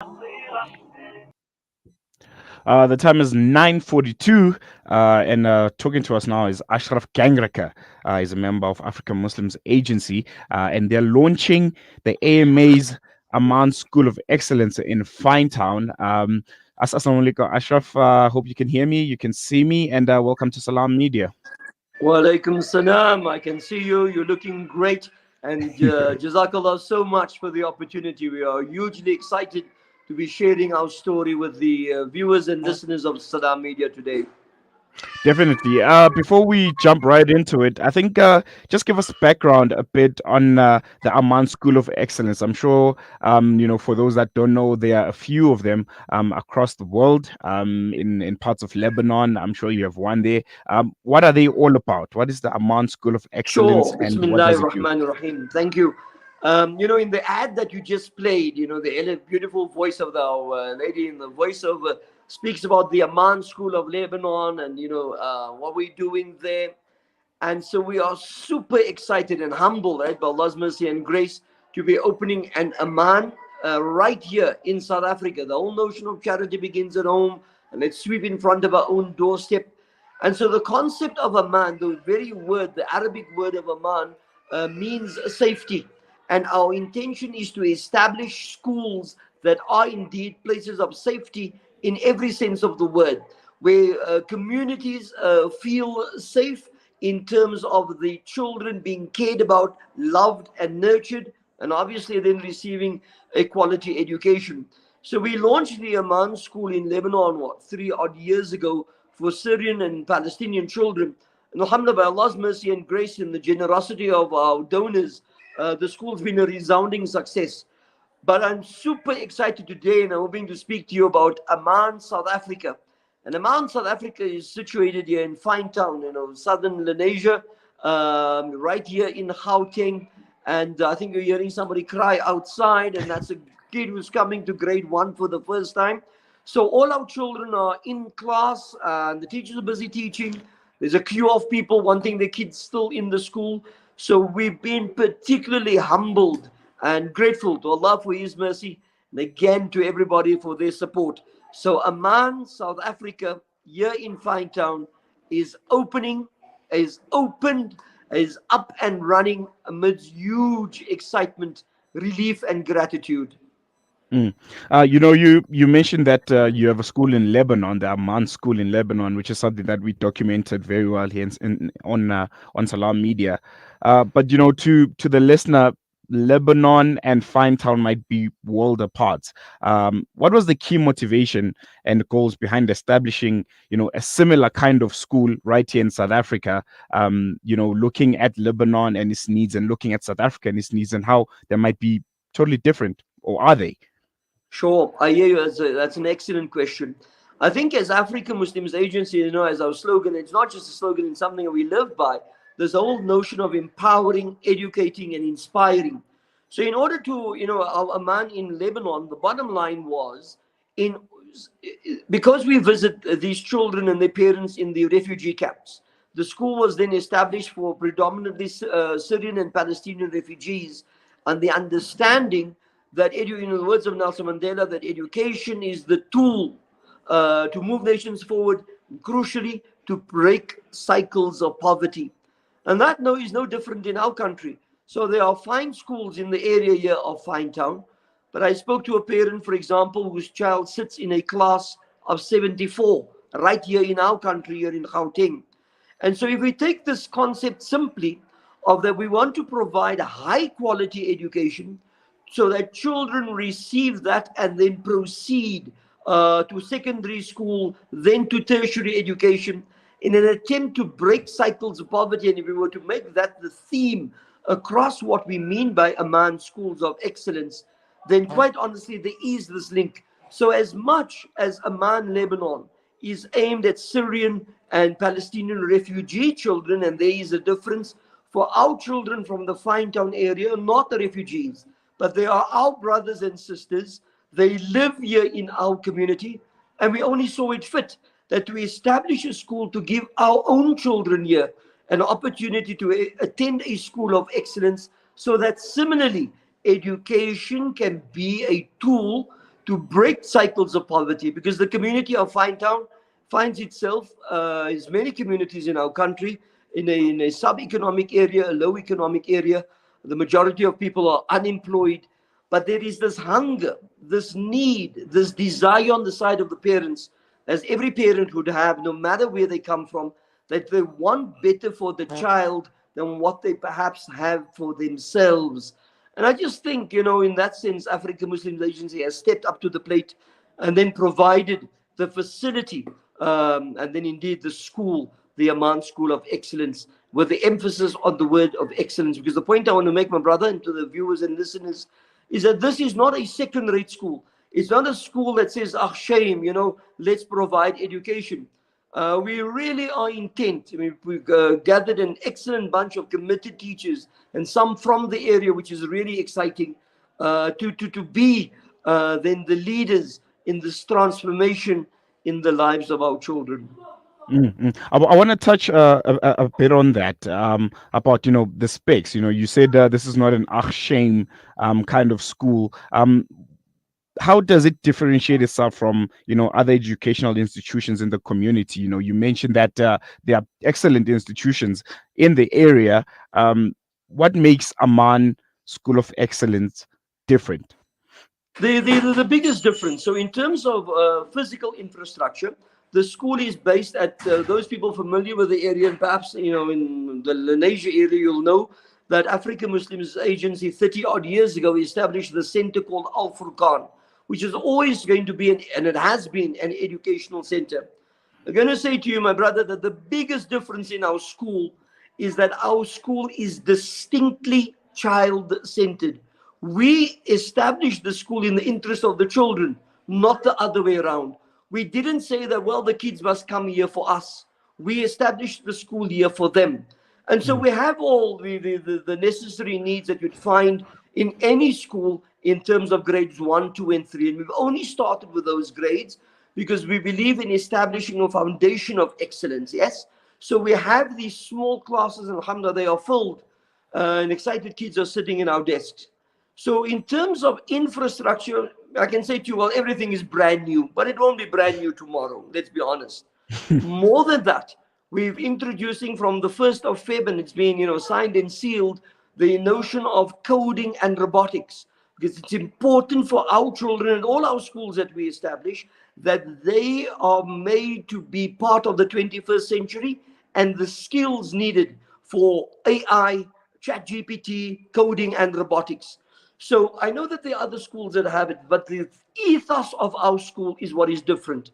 The time is 9:42, and talking to us now is Ashraf Gangrekar. He's a member of African Muslims Agency, and they're launching the AMA's AMAN School of Excellence in Finetown. Assalamu alaikum, Ashraf. Hope you can hear me, you can see me, and welcome to Salam Media. Walaikum salam. I can see you. You're looking great. And Jazakallah so much for the opportunity. We are hugely excited to be sharing our story with the viewers and listeners of Salam Media today. Definitely. Before we jump right into it, I think just give us background a bit on the Amman School of Excellence. I'm sure, for those that don't know, there are a few of them across the world, in parts of Lebanon. I'm sure you have one there. What are they all about? What is the Amman School of Excellence, Sure. and what does it do? Bismillahir Rahim. Thank you. In the ad that you just played, the beautiful voice of the lady in the voiceover speaks about the Amman School of Lebanon and, what we're doing there. And so we are super excited and humbled, right, by Allah's mercy and grace to be opening an Aman right here in South Africa. The whole notion of charity begins at home, and let's sweep in front of our own doorstep. And so the concept of Aman, the very word, the Arabic word of Aman, means safety. And our intention is to establish schools that are indeed places of safety in every sense of the word, where communities feel safe in terms of the children being cared about, loved and nurtured, and obviously then receiving a quality education. So we launched the Aman School in Lebanon, 3 odd years ago, for Syrian and Palestinian children. And alhamdulillah, by Allah's mercy and grace and the generosity of our donors, the school's been a resounding success. But I'm super excited today, and I'm hoping to speak to you about Amman, South Africa. And Amman, South Africa is situated here in Finetown, southern Lenasia, right here in Gauteng. And I think you're hearing somebody cry outside, and that's a kid who's coming to grade 1 for the first time. So all our children are in class, and the teachers are busy teaching. There's a queue of people wanting their kids still in the school. So we've been particularly humbled and grateful to Allah for His mercy, and again to everybody for their support. So Amman, South Africa, here in Finetown, is opened, is up and running amidst huge excitement, relief, and gratitude. Mm. You mentioned that you have a school in Lebanon, the Amman School in Lebanon, which is something that we documented very well here on Salam Media. But to the listener, Lebanon and Finetown might be world apart. What was the key motivation and goals behind establishing, a similar kind of school right here in South Africa? Looking at Lebanon and its needs, and looking at South Africa and its needs, and how they might be totally different, or are they? Sure, I hear you. That's an excellent question. I think as African Muslims Agency, as our slogan, it's not just a slogan, it's something that we live by. There's a whole notion of empowering, educating, and inspiring. So in order to, our Aman in Lebanon, the bottom line was, in because we visit these children and their parents in the refugee camps, the school was then established for predominantly Syrian and Palestinian refugees, and the understanding that, in the words of Nelson Mandela, that education is the tool to move nations forward, crucially to break cycles of poverty. And that is no different in our country. So there are fine schools in the area here of Finetown. But I spoke to a parent, for example, whose child sits in a class of 74 right here in our country, here in Gauteng. And so if we take this concept simply of that we want to provide a high quality education so that children receive that and then proceed to secondary school, then to tertiary education, in an attempt to break cycles of poverty. And if we were to make that the theme across what we mean by Amman Schools of Excellence, then quite honestly, there is this link. So as much as Amman, Lebanon, is aimed at Syrian and Palestinian refugee children, and there is a difference for our children from the Finetown area, not the refugees, but they are our brothers and sisters. They live here in our community, and we only saw it fit that we establish a school to give our own children here an opportunity to attend a school of excellence, so that similarly education can be a tool to break cycles of poverty, because the community of Finetown finds itself, as many communities in our country, in a sub-economic area, a low economic area. The majority of people are unemployed, but there is this hunger, this need, this desire on the side of the parents, as every parent would have, no matter where they come from, that they want better for the child than what they perhaps have for themselves. And I just think, in that sense, African Muslims Agency has stepped up to the plate and then provided the facility, and then indeed the school, the Aman School of Excellence, with the emphasis on the word of excellence. Because the point I want to make, my brother, and to the viewers and listeners, is that this is not a second-rate school. It's not a school that says, ah, shame, let's provide education. We really are intent. I mean, we gathered an excellent bunch of committed teachers, and some from the area, which is really exciting, to be then the leaders in this transformation in the lives of our children. I want to touch a bit on that, about the specs. You said this is not an ach shame kind of school. How does it differentiate itself from other educational institutions in the community? You mentioned that there are excellent institutions in the area. What makes Aman School of Excellence different? The biggest difference. So, in terms of physical infrastructure, the school is based at, those people familiar with the area, and perhaps in the Lenasia area, you'll know that African Muslims Agency 30 odd years ago established the center called Al Furqan, which is always going to be and it has been an educational center. I'm going to say to you, my brother, that the biggest difference in our school is that our school is distinctly child-centered. We established the school in the interest of the children, not the other way around. We didn't say that, well, the kids must come here for us. We established the school here for them. And so we have all the necessary needs that you'd find in any school in terms of grades 1, 2, and 3. And we've only started with those grades because we believe in establishing a foundation of excellence, yes? So we have these small classes, and alhamdulillah, they are filled, and excited kids are sitting in our desks. So in terms of infrastructure, I can say to you, well, everything is brand new, but it won't be brand new tomorrow, let's be honest. More than that, we've introducing from the 1st of Feb, and it's been signed and sealed, the notion of coding and robotics, because it's important for our children and all our schools that we establish that they are made to be part of the 21st century, and the skills needed for AI, chat GPT, coding and robotics. So I know that there are other schools that have it, but the ethos of our school is what is different.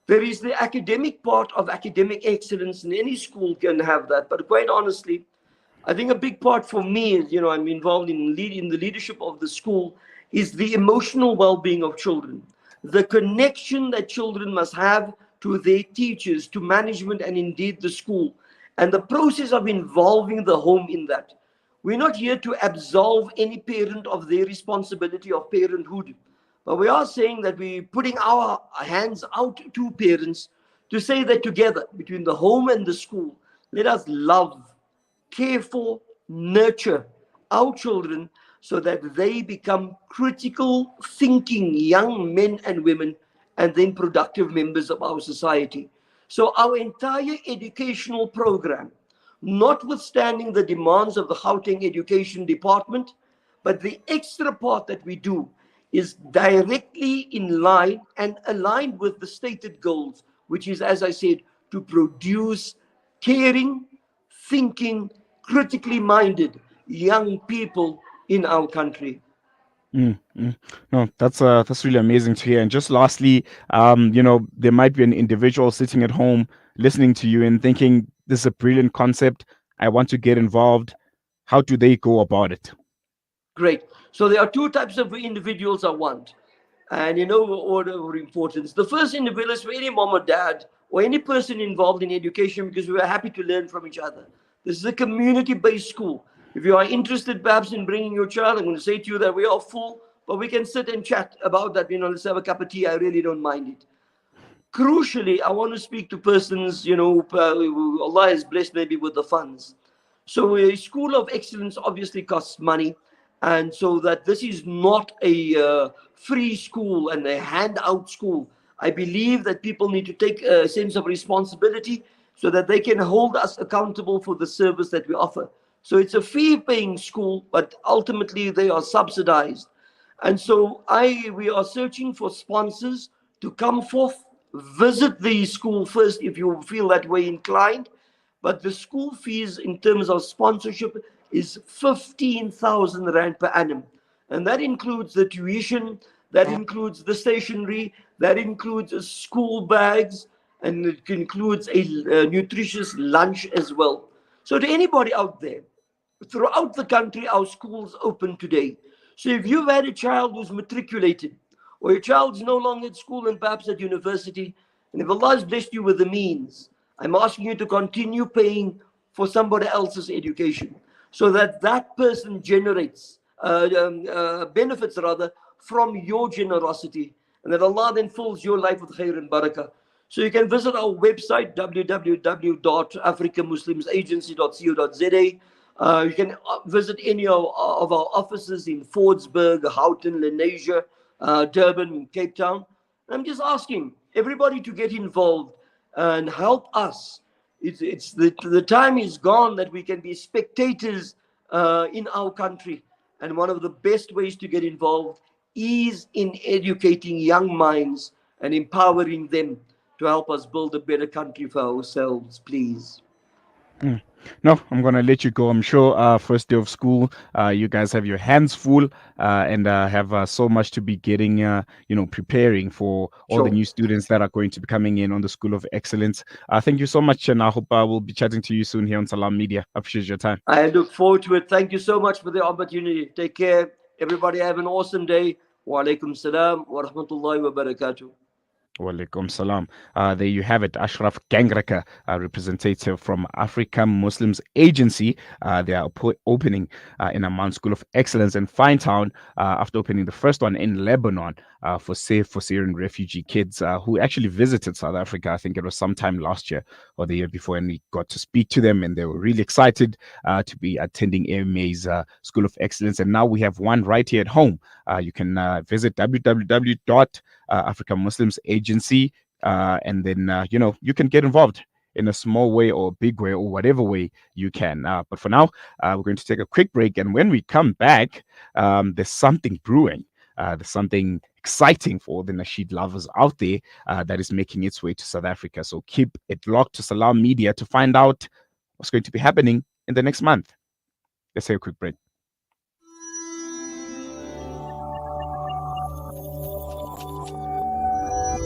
There is the academic part of academic excellence, and any school can have that. But quite honestly, I think a big part for me is, I'm involved in the leadership of the school, is the emotional well-being of children. The connection that children must have to their teachers, to management, and indeed the school. And the process of involving the home in that. We're not here to absolve any parent of their responsibility of parenthood. But we are saying that we're putting our hands out to parents to say that together, between the home and the school, let us love, care for, nurture our children so that they become critical thinking young men and women, and then productive members of our society. So our entire educational program, notwithstanding the demands of the Gauteng Education Department, but the extra part that we do is directly in line and aligned with the stated goals, which is, as I said, to produce caring, thinking, critically minded young people in our country. Mm, mm. No, that's really amazing to hear. And just lastly, there might be an individual sitting at home listening to you and thinking, this is a brilliant concept. I want to get involved. How do they go about it? Great. So there are two types of individuals I want. And order of importance. The first individual is for any mom or dad or any person involved in education, because we are happy to learn from each other. This is a community-based school. If you are interested perhaps in bringing your child, I'm going to say to you that we are full, but we can sit and chat about that. Let's have a cup of tea. I really don't mind it. Crucially, I want to speak to persons, who Allah has blessed maybe with the funds. So a school of excellence obviously costs money. and so that this is not a free school and a handout school. I believe that people need to take a sense of responsibility so that they can hold us accountable for the service that we offer. So it's a fee paying school, but ultimately they are subsidized. And so we are searching for sponsors to come forth, visit the school first if you feel that way inclined. But the school fees in terms of sponsorship is 15,000 Rand per annum. And that includes the tuition, that includes the stationery, that includes school bags, and it includes a nutritious lunch as well. So to anybody out there, throughout the country, our schools open today. So if you've had a child who's matriculated, or your child's no longer at school and perhaps at university, and if Allah has blessed you with the means, I'm asking you to continue paying for somebody else's education so that that person generates benefits rather from your generosity, and that Allah then fills your life with khair and barakah. So you can visit our website www.africamuslimsagency.co.za. You can visit any of our offices in Fordsburg, Houghton, Lenasia, Durban, Cape Town. I'm just asking everybody to get involved and help us. It's the time is gone that we can be spectators in our country. And one of the best ways to get involved is in educating young minds and empowering them to help us build a better country for ourselves, please. Mm. No, I'm gonna let you go. I'm sure first day of school, you guys have your hands full and have so much to be getting, preparing for all the Sure. new students that are going to be coming in on the School of Excellence. Thank you so much, and I hope we'll be chatting to you soon here on Salam Media. Appreciate your time. I look forward to it. Thank you so much for the opportunity. Take care. Everybody have an awesome day. Wa alaikum salam wa rahmatullahi wa barakatuh. Walaikum salam. There you have it, Ashraf Gangrekar, representative from Africa Muslims Agency. They are opening in Amman School of Excellence in Finetown after opening the first one in Lebanon for safe for Syrian refugee kids who actually visited South Africa. I think it was sometime last year or the year before, and we got to speak to them, and they were really excited to be attending AMA's School of Excellence. And now we have one right here at home. You can visit African Muslims Agency, and then you can get involved in a small way or a big way or whatever way you can. But for now, we're going to take a quick break, and when we come back, there's something brewing. There's something exciting for all the Nasheed lovers out there that is making its way to South Africa. So keep it locked to Salam Media to find out what's going to be happening in the next month. Let's take a quick break.